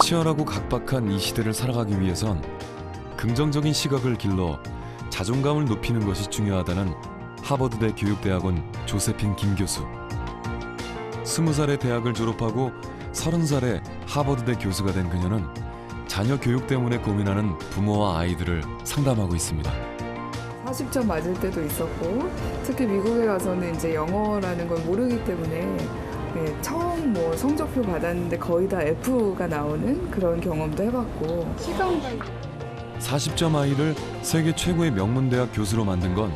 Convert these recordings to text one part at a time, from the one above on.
치열하고 각박한 이 시대를 살아가기 위해선 긍정적인 시각을 길러 자존감을 높이는 것이 중요하다는 하버드대 교육대학원 조세핀 김 교수. 20살에 대학을 졸업하고 30살에 하버드대 교수가 된 그녀는 자녀 교육 때문에 고민하는 부모와 아이들을 상담하고 있습니다. 40점 맞을 때도 있었고, 특히 미국에 가서는 이제 영어라는 걸 모르기 때문에 처음 뭐 성적표 받았는데 거의 다 F가 나오는 그런 경험도 해봤고, 시간 관리. 40점 아이를 세계 최고의 명문대학 교수로 만든 건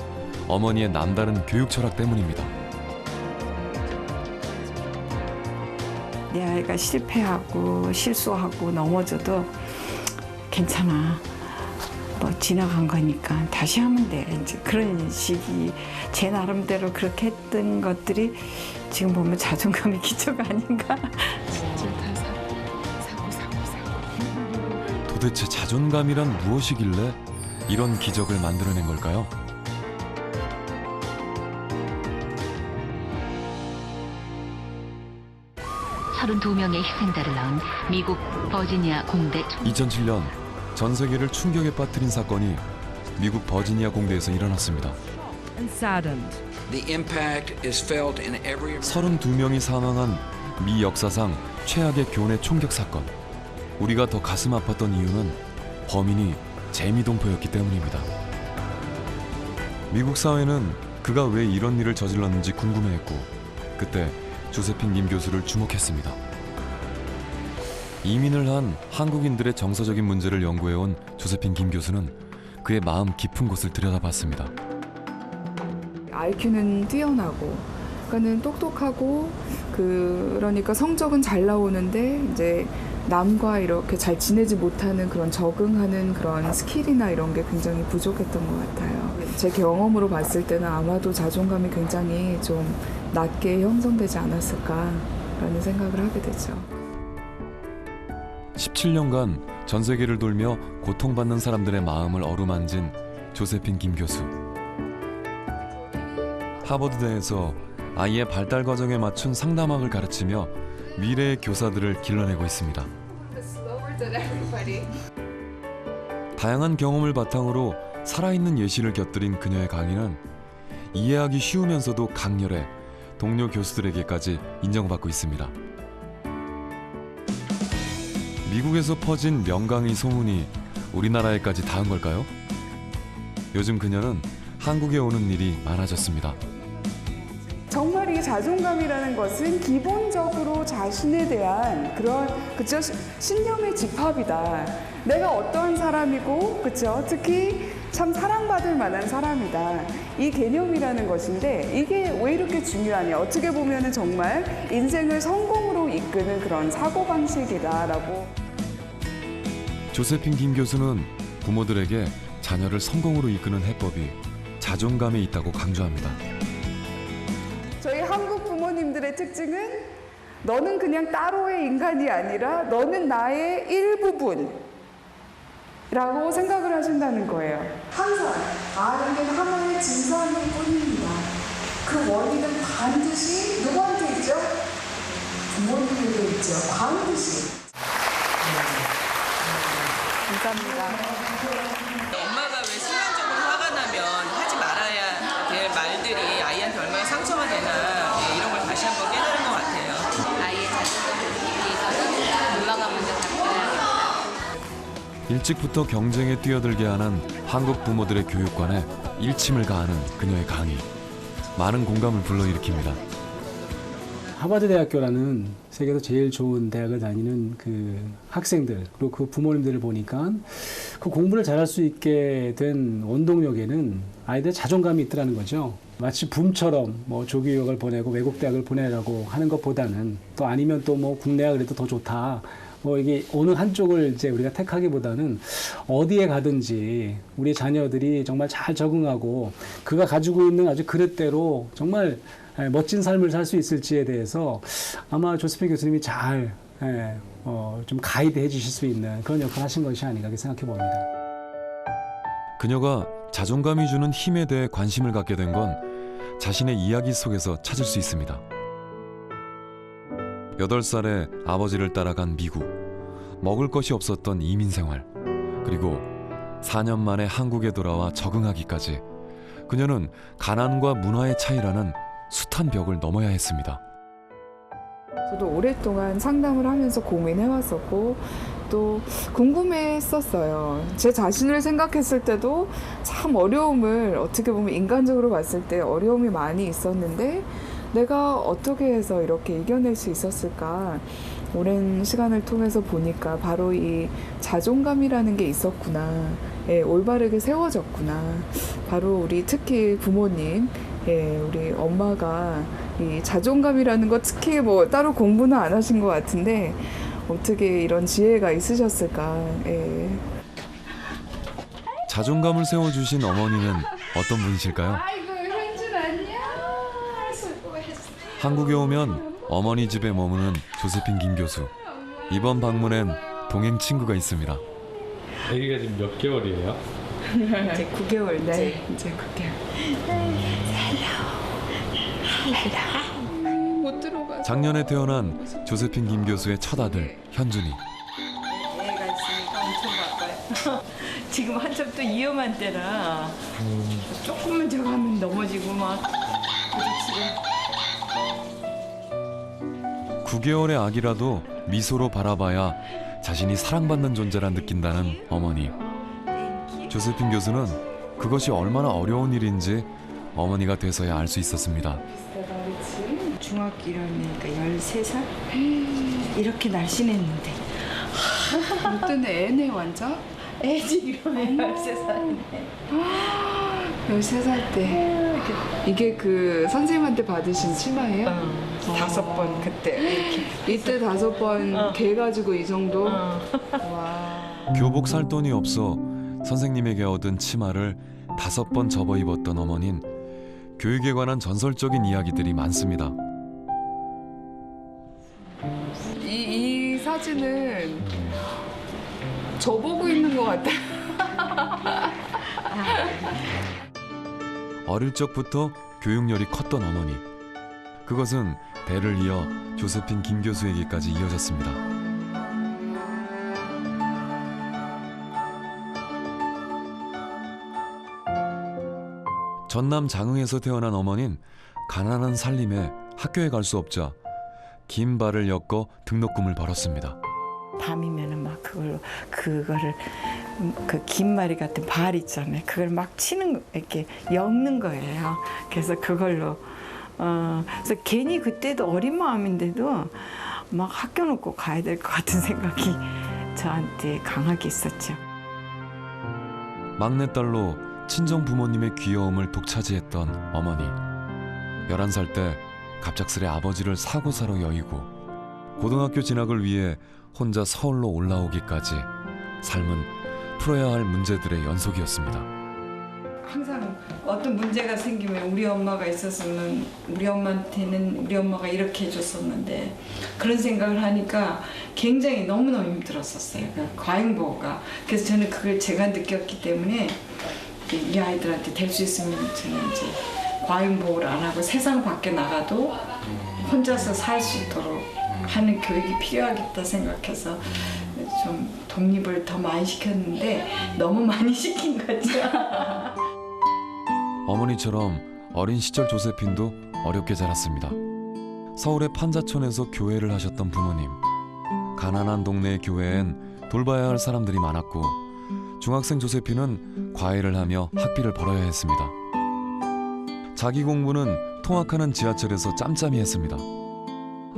어머니의 남다른 교육 철학 때문입니다. 내 아이가 실패하고 실수하고 넘어져도 괜찮아. 뭐 지나간 거니까 다시 하면 돼. 이제 그런 식이 제 나름대로 그렇게 했던 것들이 지금 보면 자존감의 기초가 아닌가. 도대체 자존감이란 무엇이길래 이런 기적을 만들어낸 걸까요? (32) 명의 희생자를 낳은 미국 버지니아 공대 2007년 전 세계를 충격에 빠뜨린 사건이 미국 버지니아 공대에서 일어났습니다. 32명이 사망한 미 역사상 최악의 교내 총격 사건. 우리가 더 가슴 아팠던 이유는 범인이 재미동포였기 때문입니다. 미국 사회는 그가 왜 이런 일을 저질렀는지 궁금해했고, 그때 조세핀 김 교수를 주목했습니다. 이민을 한 한국인들의 정서적인 문제를 연구해온 조세핀 김 교수는 그의 마음 깊은 곳을 들여다봤습니다. IQ는 뛰어나고, 그러니까는 똑똑하고, 그러니까 성적은 잘 나오는데 이제 남과 이렇게 잘 지내지 못하는 그런 적응하는 그런 스킬이나 이런 게 굉장히 부족했던 것 같아요. 제 경험으로 봤을 때는 아마도 자존감이 굉장히 좀 낮게 형성되지 않았을까라는 생각을 하게 되죠. 17년간 전 세계를 돌며 고통받는 사람들의 마음을 어루만진 조세핀 김 교수. 하버드대에서 아이의 발달 과정에 맞춘 상담학을 가르치며 미래의 교사들을 길러내고 있습니다. 다양한 경험을 바탕으로 살아있는 예시를 곁들인 그녀의 강의는 이해하기 쉬우면서도 강렬해 동료 교수들에게까지 인정받고 있습니다. 미국에서 퍼진 명강의 소문이 우리나라에까지 닿은 걸까요? 요즘 그녀는 한국에 오는 일이 많아졌습니다. 정말 이 자존감이라는 것은 기본적으로 자신에 대한 그런 신념의 집합이다. 내가 어떠한 사람이고, 그쵸? 특히 참 사랑받을 만한 사람이다. 이 개념이라는 것인데 이게 왜 이렇게 중요하냐? 어떻게 보면은 정말 인생을 성공으로 이끄는 그런 사고방식이다라고. 조세핀 김 교수는 부모들에게 자녀를 성공으로 이끄는 해법이 자존감에 있다고 강조합니다. 저희 한국 부모님들의 특징은 너는 그냥 따로의 인간이 아니라 너는 나의 일부분이라고 생각을 하신다는 거예요. 항상 아이는 하나의 진상일 뿐입니다. 그 원인은 반드시 누구한테 있죠? 부모님에게 있죠. 반드시. 감사합니다. 엄마가 왜 순간적으로 화가 나면 하지 말아야 될 말들이 아이한테 얼마나 상처가 되나, 이런 걸 다시 한번 깨달은 것 같아요. 아이의 자존감을 높이기 위해서는 엄마가 먼저 바꿔야겠다. 일찍부터 경쟁에 뛰어들게 하는 한국 부모들의 교육관에 일침을 가하는 그녀의 강의. 많은 공감을 불러일으킵니다. 하버드 대학교라는 세계에서 제일 좋은 대학을 다니는 그 학생들 그리고 그 부모님들을 보니까 그 공부를 잘할 수 있게 된 원동력에는 아이들의 자존감이 있더라는 거죠. 마치 붐처럼 뭐 조기 유학을 보내고 외국 대학을 보내라고 하는 것보다는 또 아니면 또 뭐 국내가 그래도 더 좋다. 뭐 이게 어느 한쪽을 이제 우리가 택하기보다는 어디에 가든지 우리 자녀들이 정말 잘 적응하고 그가 가지고 있는 아주 그릇대로 정말 멋진 삶을 살 수 있을지에 대해서 아마 조세핀 교수님이 잘 좀 가이드해 주실 수 있는 그런 역할을 하신 것이 아닌가 생각해 봅니다. 그녀가 자존감이 주는 힘에 대해 관심을 갖게 된 건 자신의 이야기 속에서 찾을 수 있습니다. 8살에 아버지를 따라간 미국. 먹을 것이 없었던 이민 생활, 그리고 4년 만에 한국에 돌아와 적응하기까지 그녀는 가난과 문화의 차이라는 숱한 벽을 넘어야 했습니다. 저도 오랫동안 상담을 하면서 고민해왔었고 또 궁금했었어요. 제 자신을 생각했을 때도 참 어려움을 어떻게 보면 인간적으로 봤을 때 어려움이 많이 있었는데 내가 어떻게 해서 이렇게 이겨낼 수 있었을까? 오랜 시간을 통해서 보니까 바로 이 자존감이라는 게 있었구나. 예, 올바르게 세워졌구나. 바로 우리 특히 부모님, 예, 우리 엄마가 이 자존감이라는 거 특히 뭐 따로 공부는 안 하신 것 같은데 어떻게 이런 지혜가 있으셨을까. 예. 자존감을 세워주신 어머니는 어떤 분이실까요? 한국에 오면 어머니 집에 머무는 조세핀 김 교수. 이번 방문엔 동행 친구가 있습니다. 아기가 지금 몇 개월이에요? 이제 9개월째. 네, 이제 그게 못 들어가. 작년에 태어난 조세핀 김 교수의 첫 아들 현준이. 애가 있으니까 엄청 바빠요. 지금 한참 또 위험한 때라 조금만 저거 하면 넘어지고 막 부딪히고. 9개월의 아기라도 미소로 바라봐야 자신이 사랑받는 존재라 느낀다는 어머니. 조세핀 교수는 그것이 얼마나 어려운 일인지 어머니가 돼서야 알 수 있었습니다. 중학교 1학년이니까 13살? 이렇게 날씬했는데. 그때는 애네 완전? 애지 이러면 13살인데. 13살 때. 이게 그 선생님한테 받으신 치마예요? 5번 그때 이렇게. 이때 5번 개가지고 이 정도? 와. 교복 살 돈이 없어 선생님에게 얻은 치마를 5번 접어 입었던 어머닌 교육에 관한 전설적인 이야기들이 많습니다. 이 사진은 저보고 있는 것 같아요. 어릴 적부터 교육열이 컸던 어머니. 그것은 대를 이어 조세핀 김 교수에게까지 이어졌습니다. 전남 장흥에서 태어난 어머니는 가난한 살림에 학교에 갈 수 없자 긴 발을 엮어 등록금을 벌었습니다. 밤이면은 막 그거를 그 긴 마리 같은 발 있잖아요. 그걸 막 치는 이렇게 엮는 거예요. 그래서 그걸로 그래서 괜히 그때도 어린 마음인데도 막 학교 놓고 가야 될 것 같은 생각이 저한테 강하게 있었죠. 막내딸로 친정 부모님의 귀여움을 독차지했던 어머니. 11살 때 갑작스레 아버지를 사고사로 여의고 고등학교 진학을 위해 혼자 서울로 올라오기까지 삶은 풀어야 할 문제들의 연속이었습니다. 항상 어떤 문제가 생기면 우리 엄마가 있었으면 우리 엄마한테는 우리 엄마가 이렇게 해줬었는데 그런 생각을 하니까 굉장히 너무너무 힘들었었어요. 그 과잉보호가. 그래서 저는 그걸 제가 느꼈기 때문에 이 아이들한테 될 수 있으면 저는 이제 과잉보호를 안 하고 세상 밖에 나가도 혼자서 살 수 있도록 하는 교육이 필요하겠다 생각해서 좀 독립을 더 많이 시켰는데 너무 많이 시킨 거죠. 어머니처럼 어린 시절 조세핀도 어렵게 자랐습니다. 서울의 판자촌에서 교회를 하셨던 부모님. 가난한 동네의 교회엔 돌봐야 할 사람들이 많았고 중학생 조세핀은 과외를 하며 학비를 벌어야 했습니다. 자기 공부는 통학하는 지하철에서 짬짬이 했습니다.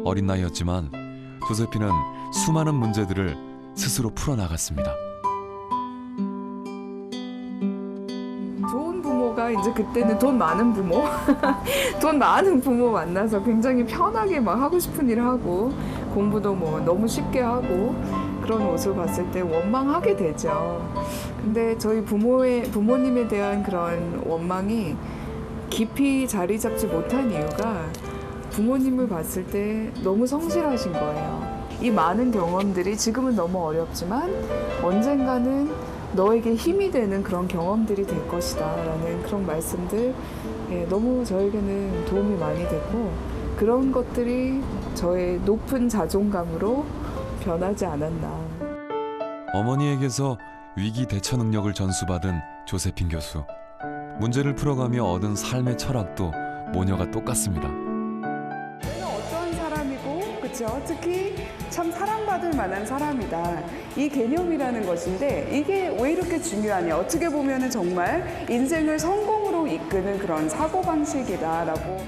어린 나이였지만 조세핀은 수많은 문제들을 스스로 풀어나갔습니다. 좋은 부모가 이제 그때는 돈 많은 부모, 돈 많은 부모 만나서 굉장히 편하게 막 하고 싶은 일 하고 공부도 뭐 너무 쉽게 하고 그런 모습을 봤을 때 원망하게 되죠. 근데 저희 부모님에 대한 그런 원망이 깊이 자리 잡지 못한 이유가 부모님을 봤을 때 너무 성실하신 거예요. 이 많은 경험들이 지금은 너무 어렵지만 언젠가는 너에게 힘이 되는 그런 경험들이 될 것이다 라는 그런 말씀들 너무 저에게는 도움이 많이 됐고 그런 것들이 저의 높은 자존감으로 변하지 않았나. 어머니에게서 위기 대처 능력을 전수받은 조세핀 교수. 문제를 풀어가며 얻은 삶의 철학도 모녀가 똑같습니다. 내가 어떠한 사람이고, 그렇죠? 특히 참 사랑받을 만한 사람이다. 이 개념이라는 것인데 이게 왜 이렇게 중요하냐? 어떻게 보면은 정말 인생을 성공으로 이끄는 그런 사고 방식이다라고.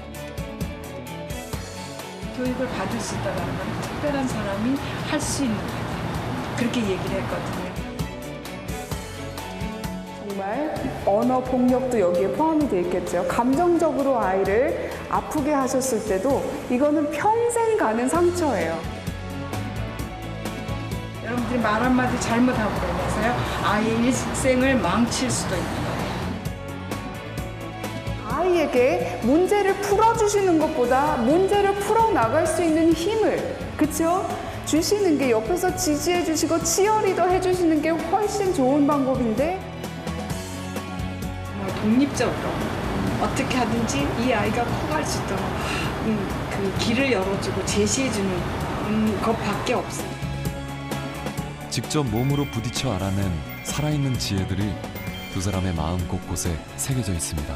교육을 받을 수 있다는 건 특별한 사람이 할 수 있는 그렇게 얘기를 했거든요. 정말 언어 폭력도 여기에 포함이 돼 있겠죠. 감정적으로 아이를 아프게 하셨을 때도 이거는 평생 가는 상처예요. 여러분들이 말 한마디 잘못하고 그러면서요 아이의 일생을 망칠 수도 있는 거예요. 아이에게 문제를 풀어주시는 것보다 문제를 풀어나갈 수 있는 힘을, 그쵸? 주시는 게 옆에서 지지해 주시고 치어리더 해주시는 게 훨씬 좋은 방법인데 독립적으로 어떻게 하든지 이 아이가 커갈 수 있도록 그 길을 열어주고 제시해주는 것밖에 없어요. 직접 몸으로 부딪혀 알아낸 살아있는 지혜들이 두 사람의 마음 곳곳에 새겨져 있습니다.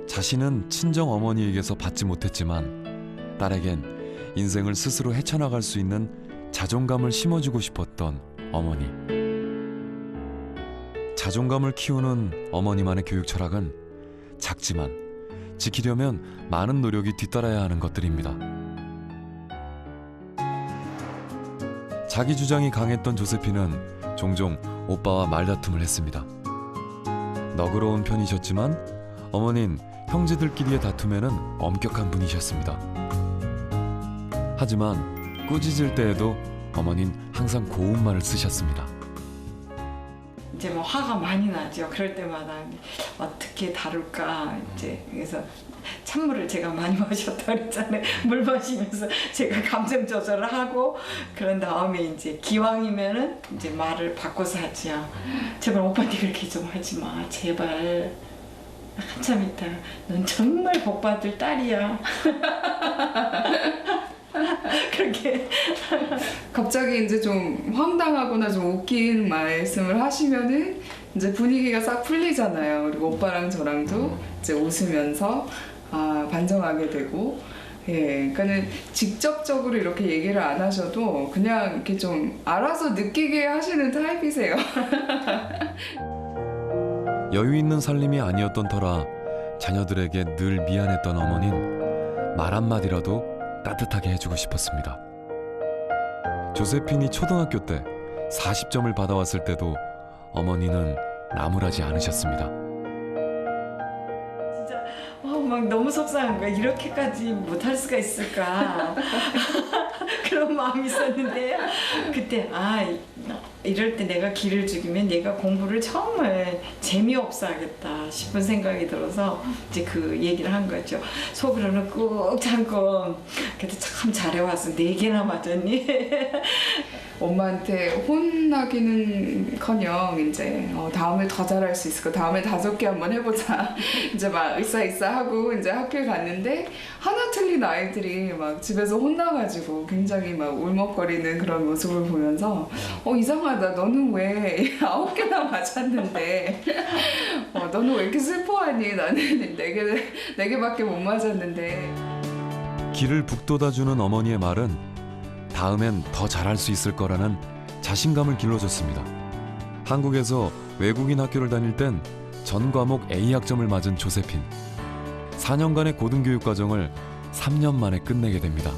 자신은 친정 어머니에게서 받지 못했지만 딸에겐 인생을 스스로 헤쳐나갈 수 있는 자존감을 심어주고 싶었던 어머니. 자존감을 키우는 어머니만의 교육 철학은 작지만 지키려면 많은 노력이 뒤따라야 하는 것들입니다. 자기 주장이 강했던 조세핀은 종종 오빠와 말다툼을 했습니다. 너그러운 편이셨지만 어머닌 형제들끼리의 다툼에는 엄격한 분이셨습니다. 하지만 꾸짖을 때에도 어머닌 항상 고운 말을 쓰셨습니다. 이제 뭐 화가 많이 나죠. 그럴 때마다 어떻게 다룰까 이제 그래서 찬물을 제가 많이 마셨다 그랬잖아요. 물 마시면서 제가 감정 조절을 하고 그런 다음에 이제 기왕이면은 이제 말을 바꿔서 하죠. 제발 오빠한테 그렇게 좀 하지 마. 제발. 한참 있다. 넌 정말 복받을 딸이야. 그렇게 갑자기 이제 좀 황당하거나 좀 웃긴 말씀을 하시면은 이제 분위기가 싹 풀리잖아요. 그리고 오빠랑 저랑도 이제 웃으면서 반성하게 되고, 예, 그러니까는 직접적으로 이렇게 얘기를 안 하셔도 그냥 이렇게 좀 알아서 느끼게 하시는 타입이세요. 여유 있는 살림이 아니었던 터라 자녀들에게 늘 미안했던 어머니는 말 한마디라도 따뜻하게 해주고 싶었습니다. 조세핀이 초등학교 때 40점을 받아왔을 때도 어머니는 나무라지 않으셨습니다. 진짜 막 너무 속상한 거야. 이렇게까지 못할 수가 있을까. 그런 마음이 있었는데 그때 이럴 때 내가 기를 죽이면 얘가 공부를 정말 재미없어 하겠다 싶은 생각이 들어서 이제 그 얘기를 한 거죠. 속으로는 꾹 참고 그래도 참 잘해왔어. 4개나 맞았니? 엄마한테 혼나기는커녕 이제 다음에 더 잘할 수 있을 거, 다음에 5개 한번 해보자. 이제 막 으쌰으쌰하고 이제 학교에 갔는데 하나 틀린 아이들이 막 집에서 혼나가지고 굉장히 막 울먹거리는 그런 모습을 보면서 이상하다. 너는 왜 9개나 맞았는데 너는 왜 이렇게 슬퍼하니? 나는 4개밖에 못 맞았는데. 길을 북돋아주는 어머니의 말은 다음엔 더 잘할 수 있을 거라는 자신감을 길러줬습니다. 한국에서 외국인 학교를 다닐 땐 전 과목 A 학점을 맞은 조세핀. 4년간의 고등교육 과정을 3년 만에 끝내게 됩니다.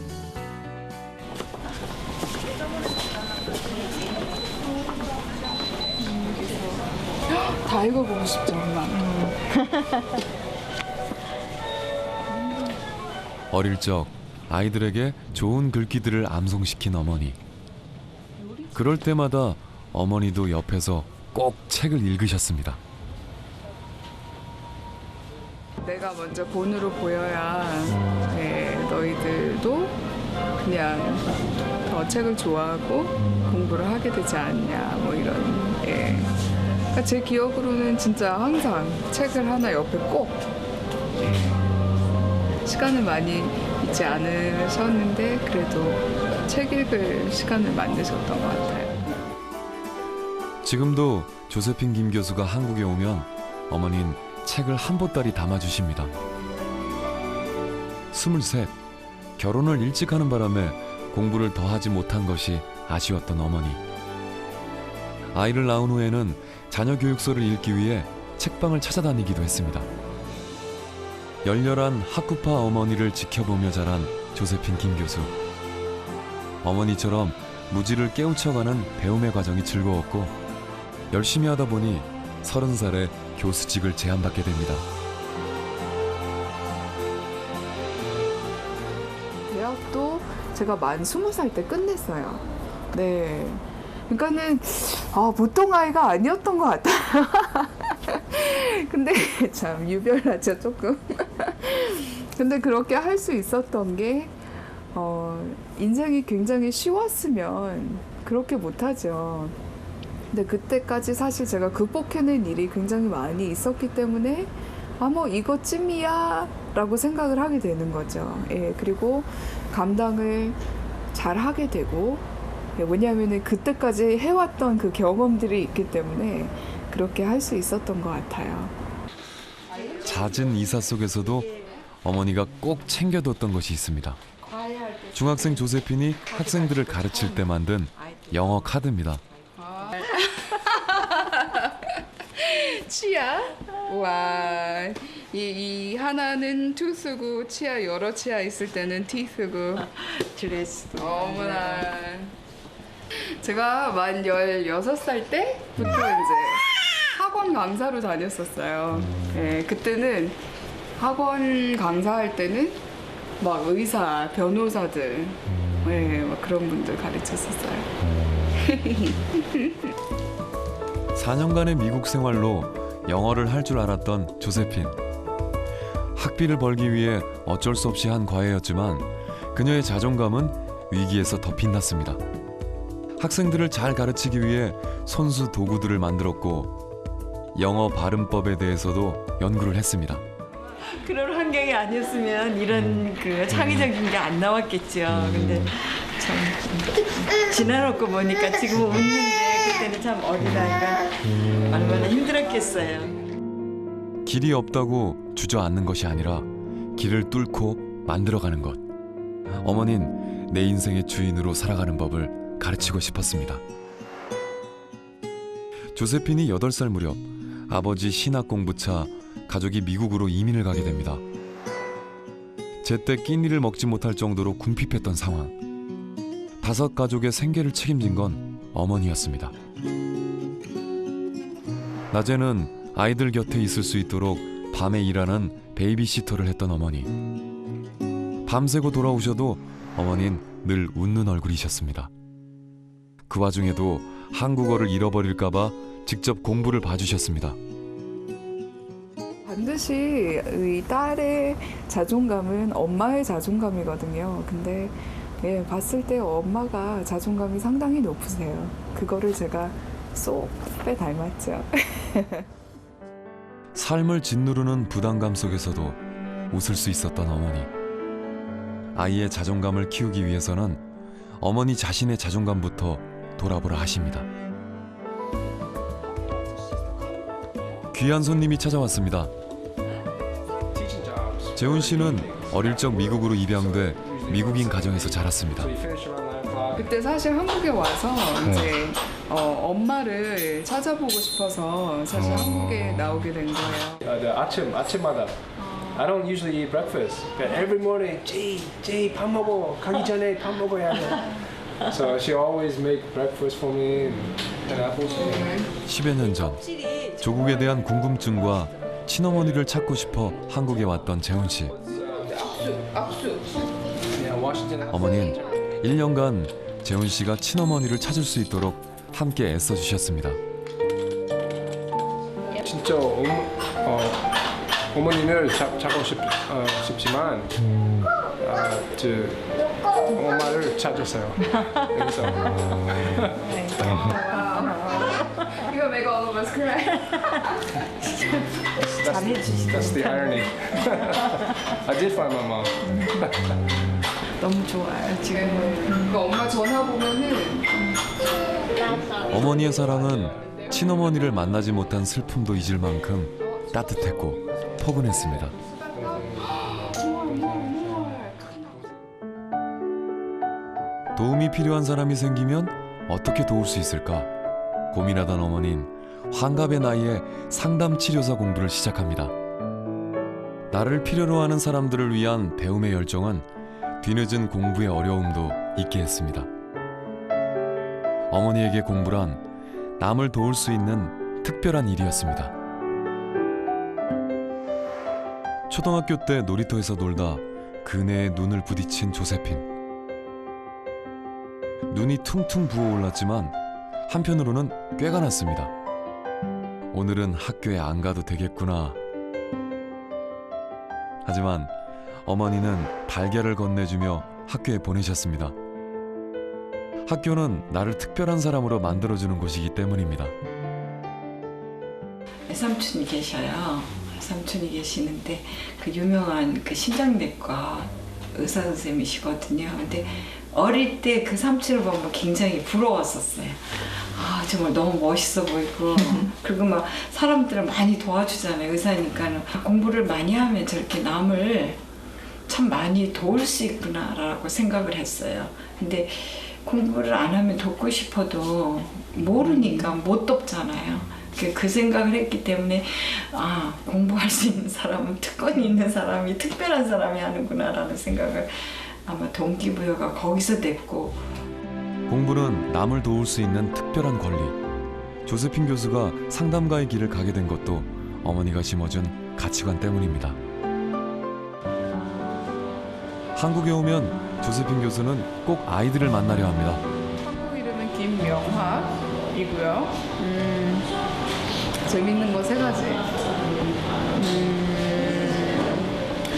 다 읽어보고 싶죠, 엄마. 어릴 적 아이들에게 좋은 글귀들을 암송시킨 어머니. 그럴 때마다 어머니도 옆에서 꼭 책을 읽으셨습니다. 내가 먼저 본으로 보여야 너희들도 그냥 더 책을 좋아하고 공부를 하게 되지 않냐, 뭐 이런. 그러니까 제 기억으로는 진짜 항상 책을 하나 옆에 꼭 시간을 많이 있지 않으셨는데 그래도 책 읽을 시간을 만드셨던 것 같아요. 지금도 조세핀 김 교수가 한국에 오면 어머니는 책을 한 보따리 담아주십니다. 23, 결혼을 일찍 하는 바람에 공부를 더 하지 못한 것이 아쉬웠던 어머니. 아이를 낳은 후에는 자녀 교육서를 읽기 위해 책방을 찾아다니기도 했습니다. 열렬한 학구파 어머니를 지켜보며 자란 조세핀 김 교수. 어머니처럼 무지를 깨우쳐가는 배움의 과정이 즐거웠고 열심히 하다 보니 30살에 교수직을 제안받게 됩니다. 대학도 제가 만 20살 때 끝냈어요. 네. 그러니까는 보통 아이가 아니었던 것 같아요. 근데 참 유별나죠, 조금. 근데 그렇게 할 수 있었던 게 인생이 굉장히 쉬웠으면 그렇게 못하죠. 근데 그때까지 사실 제가 극복해낸 일이 굉장히 많이 있었기 때문에 뭐 이것쯤이야 라고 생각을 하게 되는 거죠. 예, 그리고 감당을 잘 하게 되고, 왜냐하면 그때까지 해왔던 그 경험들이 있기 때문에 그렇게 할 수 있었던 것 같아요. 잦은 이사 속에서도 어머니가 꼭 챙겨뒀던 것이 있습니다. 중학생 조세핀이 학생들을 가르칠 때 만든 영어 카드입니다. 치아? 와, 이 하나는 투쓰고 치아 여러 치아 있을 때는 티쓰고. 드레스. 어머나. 제가 만 16살 때부터 이제 학원 강사로 다녔었어요. 네, 그때는 학원 강사할 때는 막 의사, 변호사들, 네, 막 그런 분들 가르쳤었어요. 4년간의 미국 생활로 영어를 할 줄 알았던 조세핀. 학비를 벌기 위해 어쩔 수 없이 한 과외였지만 그녀의 자존감은 위기에서 더 빛났습니다. 학생들을 잘 가르치기 위해 손수 도구들을 만들었고 영어 발음법에 대해서도 연구를 했습니다. 그런 환경이 아니었으면 이런 그 창의적인 게 안 나왔겠죠. 근데 참 지나놓고 보니까 지금은 웃는데 그때는 참 어린아이가 얼마나 힘들었겠어요. 길이 없다고 주저앉는 것이 아니라 길을 뚫고 만들어가는 것. 어머닌 내 인생의 주인으로 살아가는 법을 가르치고 싶었습니다. 조세핀이 8살 무렵 아버지 신학 공부차 가족이 미국으로 이민을 가게 됩니다. 제때 끼니를 먹지 못할 정도로 궁핍했던 상황. 5 가족의 생계를 책임진 건 어머니였습니다. 낮에는 아이들 곁에 있을 수 있도록 밤에 일하는 베이비시터를 했던 어머니. 밤새고 돌아오셔도 어머니는 늘 웃는 얼굴이셨습니다. 그 와중에도 한국어를 잃어버릴까 봐 직접 공부를 봐주셨습니다. 반드시 이 딸의 자존감은 엄마의 자존감이거든요. 근데 봤을 때 엄마가 자존감이 상당히 높으세요. 그거를 제가 쏙 빼닮았죠. 삶을 짓누르는 부담감 속에서도 웃을 수 있었던 어머니. 아이의 자존감을 키우기 위해서는 어머니 자신의 자존감부터 돌아보라 하십니다. 귀한 손님이 찾아왔습니다. 재훈 씨는 어릴 적 미국으로 입양돼 미국인 가정에서 자랐습니다. 그때 사실 한국에 와서 이제 엄마를 찾아보고 싶어서 사실 한국에 나오게 된 거예요. 아침마다 I don't usually eat breakfast, but every morning, 제이 밥 먹어. 가기 전에 밥 먹어야 돼. So she always make breakfast for me and apples for me. 10여 년 전 조국에 대한 궁금증과 친어머니를 찾고 싶어 한국에 왔던 재훈 씨. 어머니는 1년간 재훈 씨가 친어머니를 찾을 수 있도록 함께 애써주셨습니다. 진짜 어머니를 찾고 싶지만 엄마를 찾았어요. 여기서. You make all of us cry. That's the irony. I did find my mom. 너무 좋아요 지금은. 그러니까 엄마 전화 보면은 어머니의 사랑은 친어머니를 만나지 못한 슬픔도 잊을 만큼 따뜻했고 포근했습니다. 도움이 필요한 사람이 생기면 어떻게 도울 수 있을까 고민하던 어머니는 환갑의 나이에 상담치료사 공부를 시작합니다. 나를 필요로 하는 사람들을 위한 배움의 열정은 뒤늦은 공부의 어려움도 있게 했습니다. 어머니에게 공부란 남을 도울 수 있는 특별한 일이었습니다. 초등학교 때 놀이터에서 놀다 그네에 눈을 부딪힌 조세핀. 눈이 퉁퉁 부어올랐지만 한편으로는 꾀가 났습니다. 오늘은 학교에 안 가도 되겠구나. 하지만 어머니는 달걀을 건네주며 학교에 보내셨습니다. 학교는 나를 특별한 사람으로 만들어주는 곳이기 때문입니다. 삼촌이 계셔요. 삼촌이 계시는데 그 유명한 그 심장내과 의사 선생님이시거든요. 근데 어릴 때 그 삼촌을 보면 굉장히 부러웠었어요. 아 정말 너무 멋있어 보이고 그리고 막 사람들을 많이 도와주잖아요. 의사니까는 공부를 많이 하면 저렇게 남을 참 많이 도울 수 있구나라고 생각을 했어요. 근데 공부를 안 하면 돕고 싶어도 모르니까 못 돕잖아요. 그 생각을 했기 때문에 아 공부할 수 있는 사람은 특권이 있는 사람이 특별한 사람이 하는구나라는 생각을 아마 동기부여가 거기서 됐고. 공부는 남을 도울 수 있는 특별한 권리. 조세핀 교수가 상담가의 길을 가게 된 것도 어머니가 심어준 가치관 때문입니다. 한국에 오면 조세핀 교수는 꼭 아이들을 만나려 합니다. 한국 이름은 김명화이고요. 재밌는 거 3가지.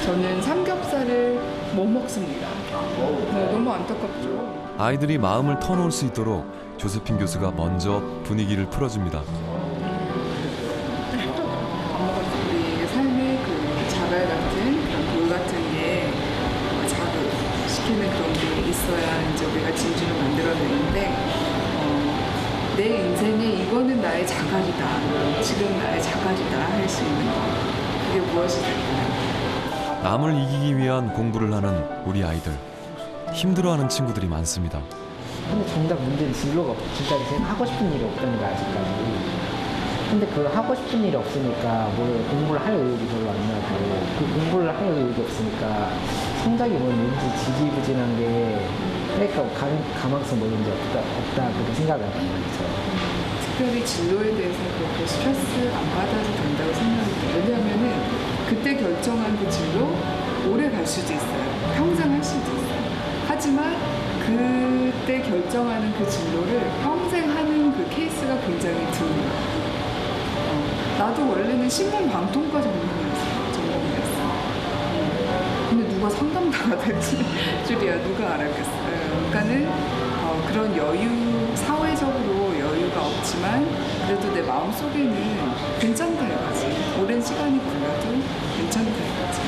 저는 삼겹살을 못 먹습니다. 네, 너무 안타깝죠. 아이들이 마음을 터놓을 수 있도록 조세핀 교수가 먼저 분위기를 풀어줍니다. 밥 먹을 때 우리 삶의 그 자갈 같은 그런 돌 같은 게 자극시키는 그런 게 있어야 이제 우리가 진주를 만들어내는데 내 인생에 이거는 나의 자갈이다. 지금 나의 자갈이다 할 수 있는 거. 그게 무엇이 될까요? 남을 이기기 위한 공부를 하는 우리 아이들. 힘들어하는 친구들이 많습니다. 근데 정작 문제는 진로가 없어. 진짜 제가 하고 싶은 일이 없다는 거야 아직까지. 근데 그 하고 싶은 일이 없으니까 뭘 공부를 할 의욕이 별로 안 나고 그 공부를 할 의욕이 없으니까 성적이 뭐 왠지 지지부진한 게 그러니까 가망성 뭐든지 없다 그렇게 생각을 하는 거죠. 특별히 진로에 대해서 그렇게 스트레스 안 받아도 된다고 생각해요. 왜냐하면은 그때 결정한 그 진로 오래 갈 수도 있어요. 평생 할 수도 있어요. 하지만 그때 결정하는 그 진로를 평생 하는 그 케이스가 굉장히 드물어요. 나도 원래는 신문 방통과 전공이었어. 근데 누가 상담가가 될 줄이야 누가 알았겠어요. 그러니까는 그런 여유, 사회적으로 여유가 없지만 그래도 내 마음속에는 괜찮다 이거지. 오랜 시간이 걸려도 괜찮다 이거지.